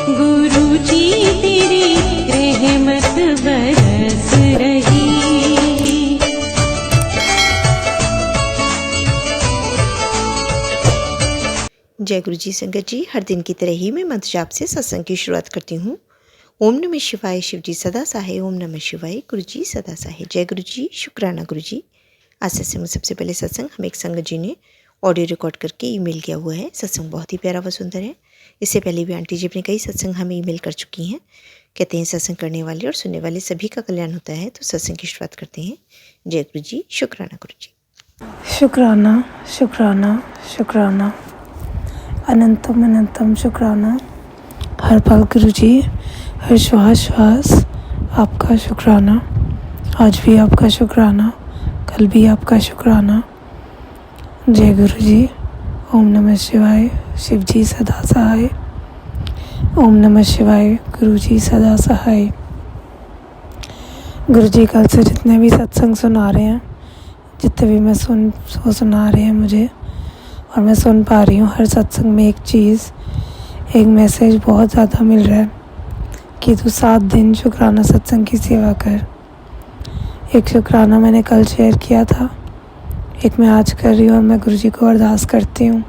गुरु जी तेरी रहमत बरस रही। जय गुरु जी संगत जी, हर दिन की तरह ही मैं मंत्र जाप से सत्संग की शुरुआत करती हूँ। ओम नमः शिवाय, शिव जी सदा सहाय। ओम नमः शिवाय, गुरु जी सदा सहाय। जय गुरु जी, शुक्राना गुरु जी। आज सत्संग में सबसे पहले सत्संग हमें एक संगत जी ने ऑडियो रिकॉर्ड करके ईमेल किया हुआ है। सत्संग बहुत ही प्यारा व सुंदर है। इससे पहले भी आंटी जी अपने कई सत्संग हमें ईमेल कर चुकी हैं। कहते हैं सत्संग करने वाले और सुनने वाले सभी का कल्याण होता है। तो सत्संग की शुरुआत करते हैं। जय गुरु जी, शुक्राना गुरु जी। शुक्राना शुक्राना शुक्राना, अनंतम अनंतम शुक्राना। हर पल गुरु जी, हर श्वास श्वास आपका शुक्राना। आज भी आपका शुक्राना, कल भी आपका शुक्राना। जय गुरु जी। ओम नमः शिवाय, शिव जी सदा सहाय। ओम नमः शिवाय, गुरु जी सदा सहाय। गुरु जी कल से जितने भी सत्संग सुना रहे हैं, जितने भी मैं सुना रहे हैं मुझे, और मैं सुन पा रही हूँ हर सत्संग में एक चीज़, एक मैसेज बहुत ज़्यादा मिल रहा है कि तू 7 दिन शुक्राना सत्संग की सेवा कर। एक शुक्राना मैंने कल शेयर किया था, एक मैं आज कर रही हूँ। और मैं गुरुजी को अरदास करती हूँ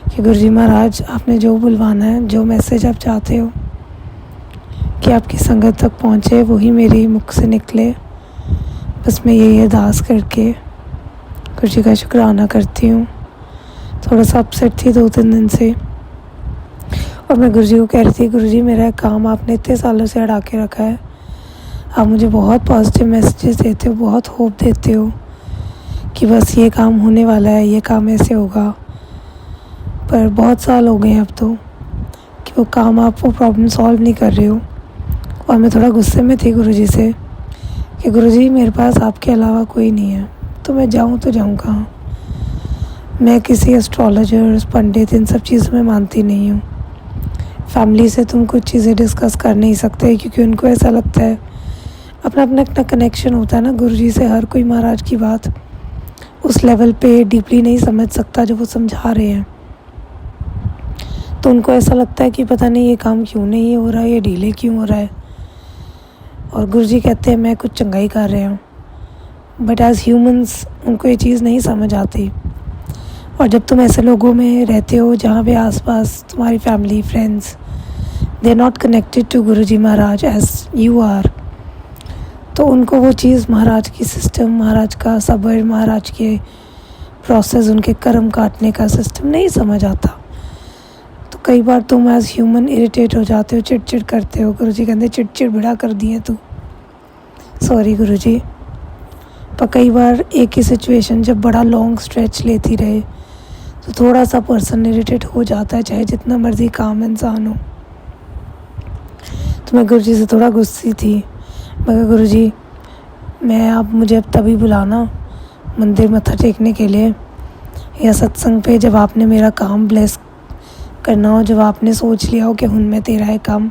कि गुरुजी महाराज, आपने जो बुलवाना है, जो मैसेज आप चाहते हो कि आपकी संगत तक पहुँचे, वही मेरे मुख से निकले। बस मैं यही अरदास करके गुरुजी का शुक्राना करती हूँ। थोड़ा सा अपसेट थी 2-3 दिन से, और मैं गुरुजी को कह रही थी, गुरुजी मेरा काम आपने इतने सालों से अड़ा के रखा है। आप मुझे बहुत पॉजिटिव मैसेजेस देते हो, बहुत होप देते हो कि बस ये काम होने वाला है, ये काम ऐसे होगा। पर बहुत साल हो गए अब तो कि वो काम, आप वो प्रॉब्लम सॉल्व नहीं कर रहे हो। और मैं थोड़ा गुस्से में थी गुरुजी से कि गुरुजी मेरे पास आपके अलावा कोई नहीं है, तो मैं जाऊँ तो जाऊँ कहाँ। मैं किसी एस्ट्रोलॉजर्स, पंडित, इन सब चीज़ों में मानती नहीं हूँ। फैमिली से तुम कुछ चीज़ें डिस्कस कर नहीं सकते, क्योंकि उनको ऐसा लगता है, अपना अपना इतना कनेक्शन होता है ना गुरुजी से। हर कोई महाराज की बात उस लेवल पे डीपली नहीं समझ सकता जो वो समझा रहे हैं। तो उनको ऐसा लगता है कि पता नहीं ये काम क्यों नहीं हो रहा है, ये डीले क्यों हो रहा है। और गुरुजी कहते हैं मैं कुछ चंगाई कर रहे हूँ, बट एज ह्यूमंस उनको ये चीज़ नहीं समझ आती। और जब तुम ऐसे लोगों में रहते हो जहाँ पे आसपास तुम्हारी family, friends, they are not connected to Guruji Maharaj as you are, तो उनको वो चीज़, महाराज की सिस्टम, महाराज का सबर, महाराज के प्रोसेस, उनके कर्म काटने का सिस्टम नहीं समझ आता। तो कई बार तुम एज ह्यूमन इरिटेट हो जाते हो, चिड़चिड़ करते हो। गुरुजी कहते चिड़चिड़ बिड़ा कर दिए तू, सॉरी गुरुजी। पर कई बार एक ही सिचुएशन जब बड़ा लॉन्ग स्ट्रेच लेती रहे तो थोड़ा सा पर्सन इरिटेट हो जाता है, चाहे जितना मर्जी काम इंसान हो। तो मैं गुरुजी से थोड़ा गुस्सी थी। मगर गुरुजी, मैं आप मुझे अब तभी बुलाना मंदिर मत्था टेकने के लिए, या सत्संग पे, जब आपने मेरा काम ब्लेस करना हो, जब आपने सोच लिया हो कि में तेरा है काम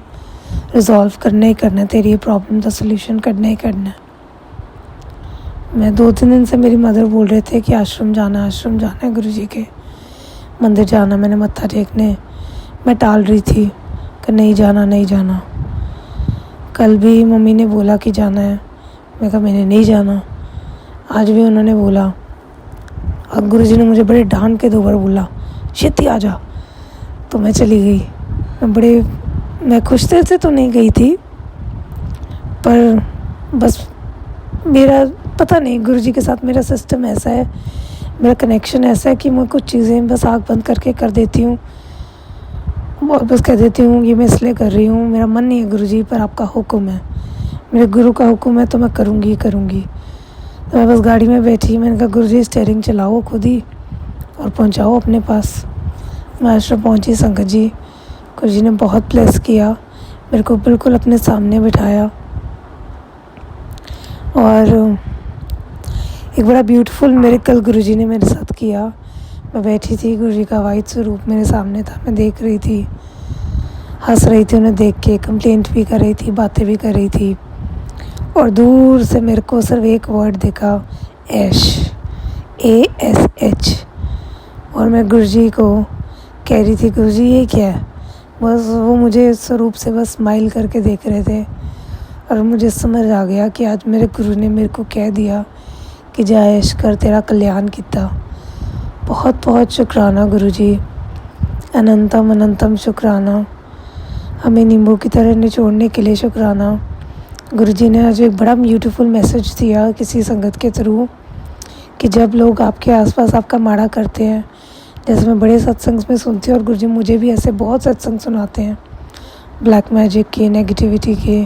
रिजॉल्व करना ही करना है, तेरी ये प्रॉब्लम का सोल्यूशन करना ही करना है। मैं 2-3 दिन से, मेरी मदर बोल रहे थे कि आश्रम जाना है गुरुजी के मंदिर जाना, मैंने मत्था टेकने। मैं टाल रही थी कि नहीं जाना। कल भी मम्मी ने बोला कि जाना है, मैं कहा मैंने नहीं जाना। आज भी उन्होंने बोला, और गुरुजी ने मुझे बड़े डांट के 2 बार बोला, छेती आ जा। तो मैं चली गई। मैं खुश दिल से तो नहीं गई थी, पर बस मेरा पता नहीं, गुरुजी के साथ मेरा सिस्टम ऐसा है, मेरा कनेक्शन ऐसा है कि मैं कुछ चीज़ें बस आँख बंद करके कर देती हूँ, और बस कह देती हूँ ये मैं इसलिए कर रही हूँ, मेरा मन नहीं है गुरुजी, पर आपका हुक्म है, मेरे गुरु का हुक्म है, तो मैं करूँगी। तो मैं बस गाड़ी में बैठी, मैंने कहा गुरुजी स्टीयरिंग चलाओ खुद ही और पहुँचाओ अपने पास। मैं आश्रम पहुँची संगत जी, गुरुजी ने बहुत ब्लेस किया, मेरे को बिल्कुल अपने सामने बिठाया, और एक बड़ा ब्यूटीफुल मिरेकल गुरुजी ने मेरे साथ किया। मैं बैठी थी, गुरुजी का वाइट स्वरूप मेरे सामने था, मैं देख रही थी, हंस रही थी उन्हें देख के, कंप्लेंट भी कर रही थी, बातें भी कर रही थी। और दूर से मेरे को सिर्फ एक वर्ड दिखा, ऐश, ASH। और मैं गुरुजी को कह रही थी, गुरुजी ये क्या है? बस वो मुझे स्वरूप से बस स्माइल करके देख रहे थे और मुझे समझ आ गया कि आज मेरे गुरु ने मेरे को कह दिया कि जा ऐश कर, तेरा कल्याण किया। बहुत बहुत शुक्राना गुरु जी, अनंतम अनंतम शुक्राना। हमें नींबू की तरह निचोड़ने के लिए शुक्राना। गुरु जी ने आज एक बड़ा ब्यूटीफुल मैसेज दिया किसी संगत के थ्रू कि जब लोग आपके आसपास आपका माड़ा करते हैं, जैसे मैं बड़े सत्संग में सुनती हूँ और गुरु जी मुझे भी ऐसे बहुत सत्संग सुनाते हैं ब्लैक मैजिक के, नेगेटिविटी के।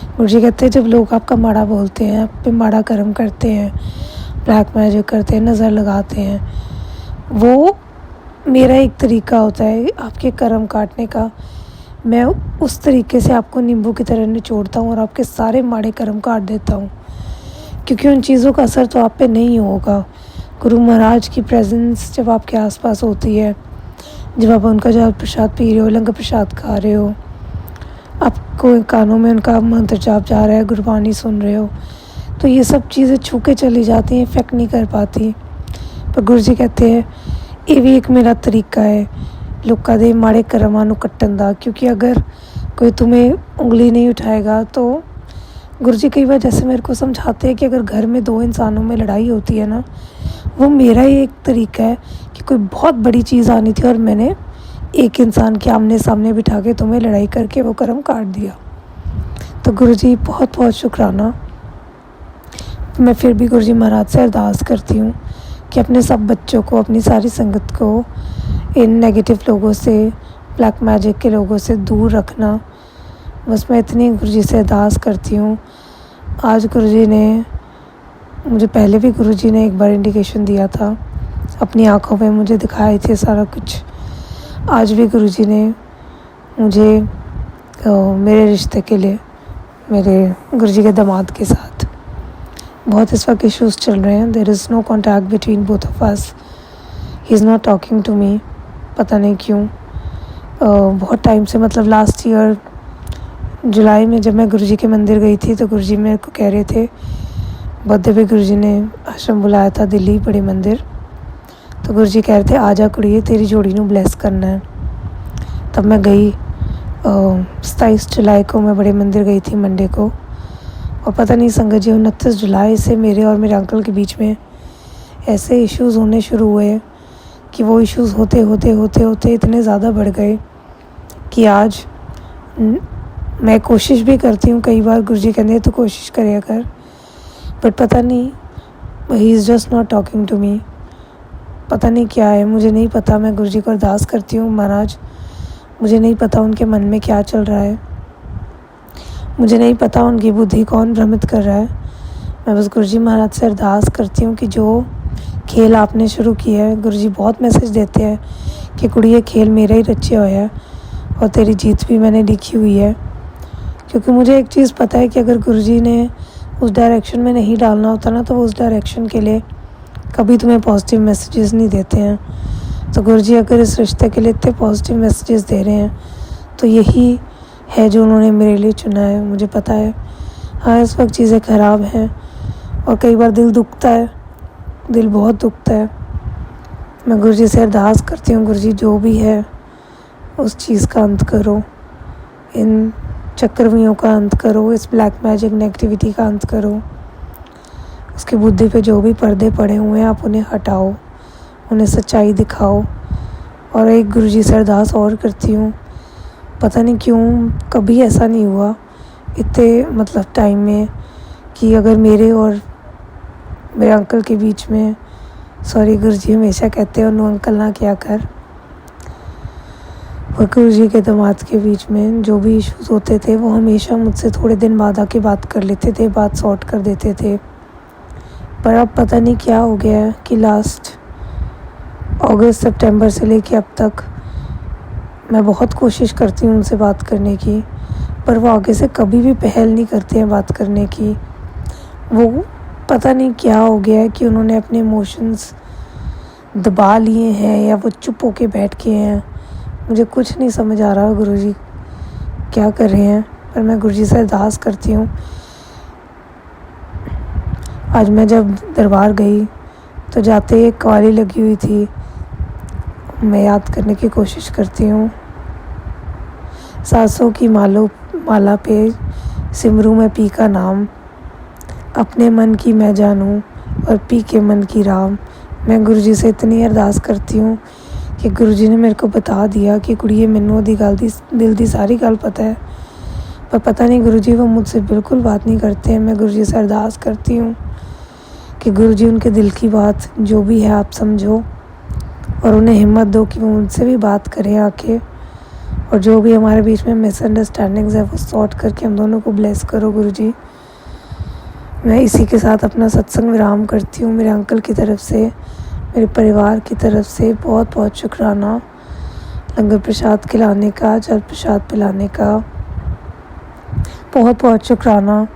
गुरु जी कहते हैं जब लोग आपका माड़ा बोलते हैं, आप पे माड़ा कर्म करते हैं, ब्लैक मैजिक करते हैं, नज़र लगाते हैं, वो मेरा एक तरीका होता है आपके कर्म काटने का। मैं उस तरीके से आपको नींबू की तरह निचोड़ता हूँ और आपके सारे माड़े कर्म काट देता हूँ, क्योंकि उन चीज़ों का असर तो आप पे नहीं होगा। गुरु महाराज की प्रेजेंस जब आपके आसपास होती है, जब आप उनका जल प्रसाद पी रहे हो, लंगर प्रसाद खा रहे हो, आपको कानों में उनका मंत्र जाप जा रहा है, गुरबानी सुन रहे हो, तो ये सब चीज़ें छू के चली जाती हैं, इफेक्ट नहीं कर पाती। पर गुरु जी कहते हैं ये भी एक मेरा तरीका है लोगों दे माड़े कर्मां नूं कट्टण दा, क्योंकि अगर कोई तुम्हें उंगली नहीं उठाएगा तो गुरु जी कई बार जैसे मेरे को समझाते हैं कि अगर घर में दो इंसानों में लड़ाई होती है ना, वो मेरा ही एक तरीका है कि कोई बहुत बड़ी चीज़ आनी थी और मैंने एक इंसान के आमने सामने बिठा के तुम्हें लड़ाई करके वो कर्म काट दिया। तो गुरु जी बहुत बहुत शुक्राना। मैं फिर भी गुरु जी महाराज से अरदास करती हूँ कि अपने सब बच्चों को, अपनी सारी संगत को इन नेगेटिव लोगों से, ब्लैक मैजिक के लोगों से दूर रखना। बस मैं इतनी गुरु जी से अरदास करती हूँ। आज गुरु जी ने मुझे, पहले भी गुरु जी ने एक बार इंडिकेशन दिया था, अपनी आँखों में मुझे दिखाए थे सारा कुछ। आज भी गुरु जी ने मुझे मेरे रिश्ते के लिए, मेरे गुरु जी के दामाद के साथ बहुत इस वक्त इश्यूज़ चल रहे हैं। There is no contact between both of us, he is not talking to me, पता नहीं क्यों। बहुत टाइम से, मतलब लास्ट ईयर जुलाई में जब मैं गुरु जी के मंदिर गई थी तो गुरु जी मेरे को कह रहे थे, बर्थडे पे गुरु जी ने आश्रम बुलाया था दिल्ली बड़े मंदिर, तो गुरु जी कह रहे थे आजा कुड़िए तेरी जोड़ी नूं ब्लेस करना है। तब मैं गई 27 जुलाई को मैं बड़े मंदिर गई थी मंडे को, और पता नहीं संगत जी 29 जुलाई से मेरे और मेरे अंकल के बीच में ऐसे इश्यूज़ होने शुरू हुए कि वो इश्यूज़ होते होते होते होते इतने ज़्यादा बढ़ गए कि आज मैं कोशिश भी करती हूँ, कई बार गुरु जी कहते हैं तो कोशिश करें कर, बट पता नहीं, he is just not talking to me. पता नहीं क्या है, मुझे नहीं पता। मैं गुरु जी को अरदास करती हूँ, महाराज मुझे नहीं पता उनके मन में क्या चल रहा है, मुझे नहीं पता उनकी बुद्धि कौन भ्रमित कर रहा है। मैं बस गुरु जी महाराज से अरदास करती हूँ कि जो खेल आपने शुरू किया है, गुरु जी बहुत मैसेज देते हैं कि कुड़ी ये खेल मेरा ही रचे हुआ है और तेरी जीत भी मैंने लिखी हुई है। क्योंकि मुझे एक चीज़ पता है कि अगर गुरु जी ने उस डायरेक्शन में नहीं डालना होता ना, तो वो उस डायरेक्शन के लिए कभी तुम्हें पॉजिटिव मैसेजेस नहीं देते हैं। तो गुरु जी अगर इस रिश्ते के लिए इतने पॉजिटिव मैसेजेस दे रहे हैं तो यही है जो उन्होंने मेरे लिए चुना है, मुझे पता है। हाँ, इस वक्त चीज़ें ख़राब हैं और कई बार दिल दुखता है, दिल बहुत दुखता है। मैं गुरु जी से अरदास करती हूँ, गुरु जी जो भी है उस चीज़ का अंत करो, इन चक्रव्यूहों का अंत करो, इस ब्लैक मैजिक नेगेटिविटी का अंत करो। उसकी बुद्धि पे जो भी पर्दे पड़े हुए हैं आप उन्हें हटाओ, उन्हें सच्चाई दिखाओ। और एक गुरु जी से अरदास और करती हूँ, पता नहीं क्यों कभी ऐसा नहीं हुआ इतने मतलब टाइम में कि अगर मेरे और मेरे अंकल के बीच में, सॉरी गुरु जी हमेशा कहते हैं उन्होंने अंकल ना क्या कर, और गुरु जी के दामाद के बीच में जो भी इश्यूज़ होते थे वो हमेशा मुझसे थोड़े दिन बाद आके बात कर लेते थे, बात सॉर्ट कर देते थे। पर अब पता नहीं क्या हो गया है कि लास्ट अगस्त सितंबर से लेके अब तक मैं बहुत कोशिश करती हूँ उनसे बात करने की, पर वो आगे से कभी भी पहल नहीं करते हैं बात करने की। वो पता नहीं क्या हो गया है कि उन्होंने अपने इमोशंस दबा लिए हैं या वो चुप होके बैठ के हैं, मुझे कुछ नहीं समझ आ रहा गुरु जी क्या कर रहे हैं। पर मैं गुरु जी से अरदास करती हूँ। आज मैं जब दरबार गई तो जाते एक कवाली लगी हुई थी, मैं याद करने की कोशिश करती हूँ। सांसों की माला पे सिमरूं मैं पी का नाम, अपने मन की मैं जानूं और पी के मन की राम। मैं गुरुजी से इतनी अरदास करती हूँ कि गुरुजी ने मेरे को बता दिया कि कुड़िए मैनू ओदी गल दी दिल दी सारी गल पता है, पर पता नहीं गुरुजी वो मुझसे बिल्कुल बात नहीं करते हैं। मैं गुरुजी से अरदास करती हूँ कि गुरुजी उनके दिल की बात जो भी है आप समझो और उन्हें हिम्मत दो कि वो मुझसे भी बात करें आके, और जो भी हमारे बीच में मिसअंडरस्टैंडिंग्स है वो सॉर्ट करके हम दोनों को ब्लेस करो गुरुजी। मैं इसी के साथ अपना सत्संग विराम करती हूँ। मेरे अंकल की तरफ से, मेरे परिवार की तरफ से बहुत बहुत शुक्राना लंगर प्रसाद खिलाने का, जल प्रसाद पिलाने का, बहुत बहुत शुक्राना।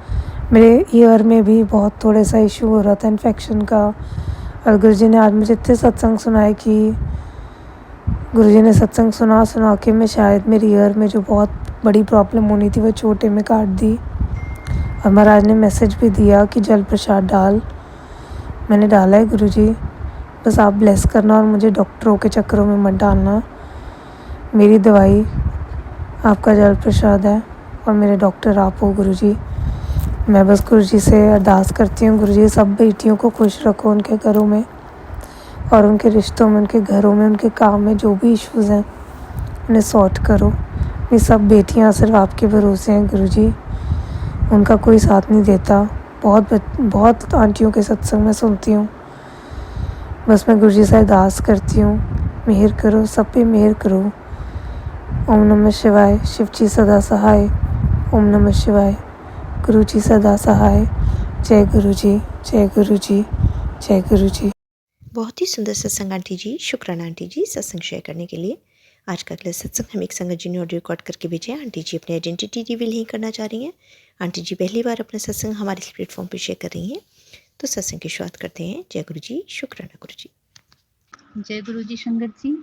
मेरे ईयर में भी बहुत थोड़ा सा इशू हो रहा था इन्फेक्शन का, और गुरुजी ने आज मुझे इतने सत्संग सुनाए कि गुरुजी ने सत्संग सुना के मैं शायद मेरी ईयर में जो बहुत बड़ी प्रॉब्लम होनी थी वो छोटे में काट दी। और महाराज ने मैसेज भी दिया कि जल प्रसाद डाल। मैंने डाला है गुरुजी, बस आप ब्लेस करना और मुझे डॉक्टरों के चक्करों में मत डालना। मेरी दवाई आपका जल प्रसाद है और मेरे डॉक्टर आप हो गुरुजी। मैं बस गुरुजी से अरदास करती हूँ, गुरुजी सब बेटियों को खुश रखो उनके घरों में और उनके रिश्तों में, उनके घरों में, उनके काम में जो भी इश्यूज़ हैं उन्हें सॉर्ट करो। ये सब बेटियाँ सिर्फ आपके भरोसे हैं गुरुजी, उनका कोई साथ नहीं देता। बहुत आंटियों के सत्संग में सुनती हूँ, बस मैं गुरुजी से अरदास करती हूँ, मेहर करो, सब पे मेहर करो। ओम नमः शिवाय, शिव जी सदा सहाय। ओम नमः शिवाय, गुरु जी सदा सहाय। जय गुरु जी, जय गुरु जी, जय गुरु जी। बहुत ही सुंदर सत्संग आंटी जी, शुक्राना आंटी जी सत्संग शेयर करने के लिए। आज का अगला सत्संग हम एक संगत जी ने ऑडियो रिकॉर्ड करके भेजा है। आंटी जी अपनी आइडेंटिटी रिवील नहीं करना चाह रही हैं। आंटी जी पहली बार अपना सत्संग हमारे इस प्लेटफॉर्म पर शेयर कर रही हैं, तो सत्संग की शुरुआत करते हैं। जय गुरु जी, शुक्राना गुरु जी। जय गुरु जी संगत जी,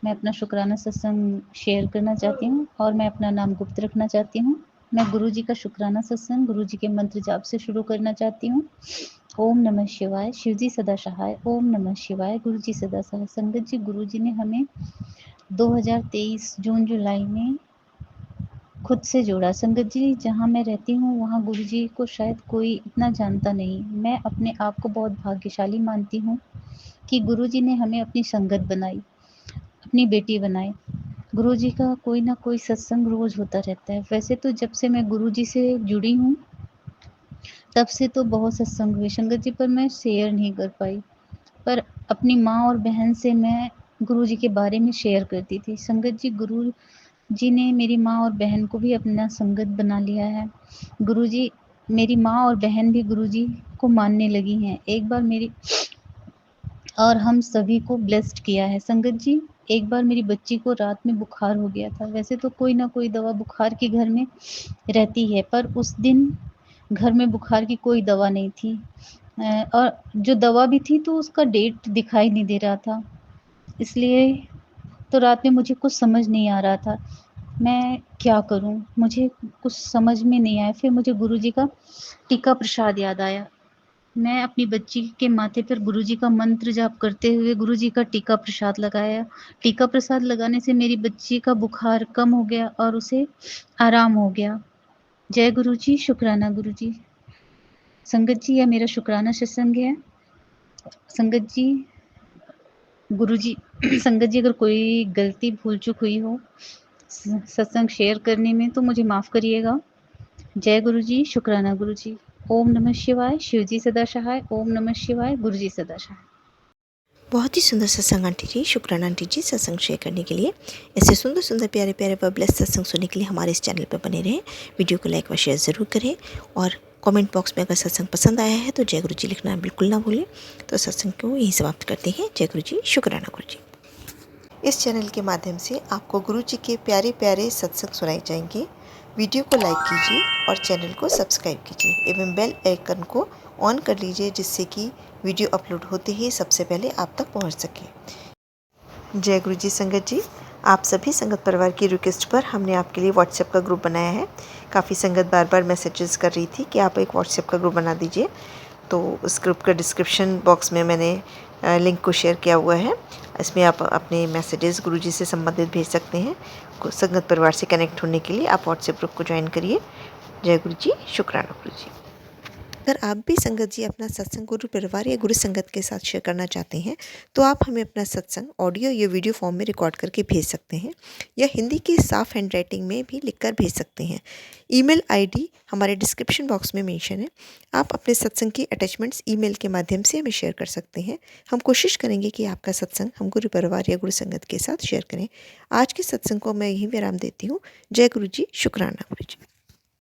मैं अपना शुक्राना सत्संग शेयर करना चाहती हूँ और मैं अपना नाम गुप्त रखना चाहती हूँ। मैं गुरु जी का शुक्राना सत्संग गुरु जी के मंत्र जाप से शुरू करना चाहती हूँ। ओम नमः शिवाय, शिव जी सदा सहाय। ओम नमः शिवाय, गुरु जी सदा सहाय। संगत जी, गुरु जी ने हमें 2023 जून जुलाई में खुद से जोड़ा। संगत जी, जहाँ मैं रहती हूँ वहाँ गुरु जी को शायद कोई इतना जानता नहीं। मैं अपने आप को बहुत भाग्यशाली मानती हूँ कि गुरु जी ने हमें अपनी संगत बनाई, अपनी बेटी बनाई। गुरु जी का कोई ना कोई सत्संग रोज होता रहता है। वैसे तो जब से मैं गुरु जी से जुड़ी हूँ तब से तो बहुत सत्संग हुए संगत जी, पर मैं शेयर नहीं कर पाई। पर अपनी माँ और बहन से मैं गुरु जी के बारे में शेयर करती थी। संगत जी, गुरु जी ने मेरी माँ और बहन को भी अपना संगत बना लिया है। गुरु जी, मेरी माँ और बहन भी गुरु जी को मानने लगी हैं। एक बार मेरी और हम सभी को ब्लेस्ड किया है। संगत जी, एक बार मेरी बच्ची को रात में बुखार हो गया था। वैसे तो कोई ना कोई दवा बुखार की घर में रहती है, पर उस दिन घर में बुखार की कोई दवा नहीं थी। और जो दवा भी थी तो उसका डेट दिखाई नहीं दे रहा था। इसलिए तो रात में मुझे कुछ समझ नहीं आ रहा था, मैं क्या करूं, मुझे कुछ समझ में नहीं आया। फिर मुझे गुरु जी का टीका प्रसाद याद आया। मैं अपनी बच्ची के माथे पर गुरु जी का मंत्र जाप करते हुए गुरु जी का टीका प्रसाद लगाया। टीका प्रसाद लगाने से मेरी बच्ची का बुखार कम हो गया और उसे आराम हो गया। जय गुरु जी, शुक्राना गुरु जी। संगत जी, यह मेरा शुक्राना सत्संग है। संगत जी, गुरु जी संगत जी, अगर कोई गलती भूल चूक हुई हो सत्संग शेयर करने में तो मुझे माफ़ करिएगा। जय गुरु जी, शुक्राना गुरु जी। ओम नमः शिवाय, शिव जी सदा सहाय। ओम नमः शिवाय, गुरु जी सदा सहाय। बहुत ही सुंदर सत्संग आंटी जी, शुक्राना आंटी जी सत्संग शेयर करने के लिए। ऐसे सुंदर सुंदर प्यारे प्यारे व ब्लेस्ड सत्संग सुनने के लिए हमारे इस चैनल पर बने रहें। वीडियो को लाइक व शेयर ज़रूर करें और कमेंट बॉक्स में अगर सत्संग पसंद आया है तो जय गुरु जी लिखना बिल्कुल ना भूलें। तो सत्संग को यहीं समाप्त करते हैं। जय गुरु जी, शुक्राना गुरु जी। इस चैनल के माध्यम से आपको गुरु जी के प्यारे प्यारे सत्संग सुनाए जाएंगे। वीडियो को लाइक कीजिए और चैनल को सब्सक्राइब कीजिए एवं बेल आइकन को ऑन कर लीजिए, जिससे कि वीडियो अपलोड होते ही सबसे पहले आप तक पहुंच सके। जय गुरु जी संगत जी, आप सभी संगत परिवार की रिक्वेस्ट पर हमने आपके लिए व्हाट्सएप का ग्रुप बनाया है। काफ़ी संगत बार बार मैसेजेस कर रही थी कि आप एक व्हाट्सएप का ग्रुप बना दीजिए, तो उस ग्रुप का डिस्क्रिप्शन बॉक्स में मैंने लिंक को शेयर किया हुआ है। इसमें आप अपने मैसेजेस गुरुजी से संबंधित भेज सकते हैं संगत परिवार से कनेक्ट होने के लिए आप व्हाट्सएप ग्रुप को ज्वाइन करिए। जय गुरु जी, शुक्राना गुरु जी। अगर आप भी संगत जी अपना सत्संग गुरु परिवार या गुरु संगत के साथ शेयर करना चाहते हैं तो आप हमें अपना सत्संग ऑडियो या वीडियो फॉर्म में रिकॉर्ड करके भेज सकते हैं या हिंदी की साफ हैंड राइटिंग में भी लिखकर भेज सकते हैं। ईमेल आईडी हमारे डिस्क्रिप्शन बॉक्स में मेंशन है। आप अपने सत्संग की अटैचमेंट्स ईमेल के माध्यम से हमें शेयर कर सकते हैं। हम कोशिश करेंगे कि आपका सत्संग हम गुरु परिवार या गुरु संगत के साथ शेयर करें। आज के सत्संग को मैं यहीं विराम देती हूँ। जय गुरु जी, शुक्राना गुरु जी।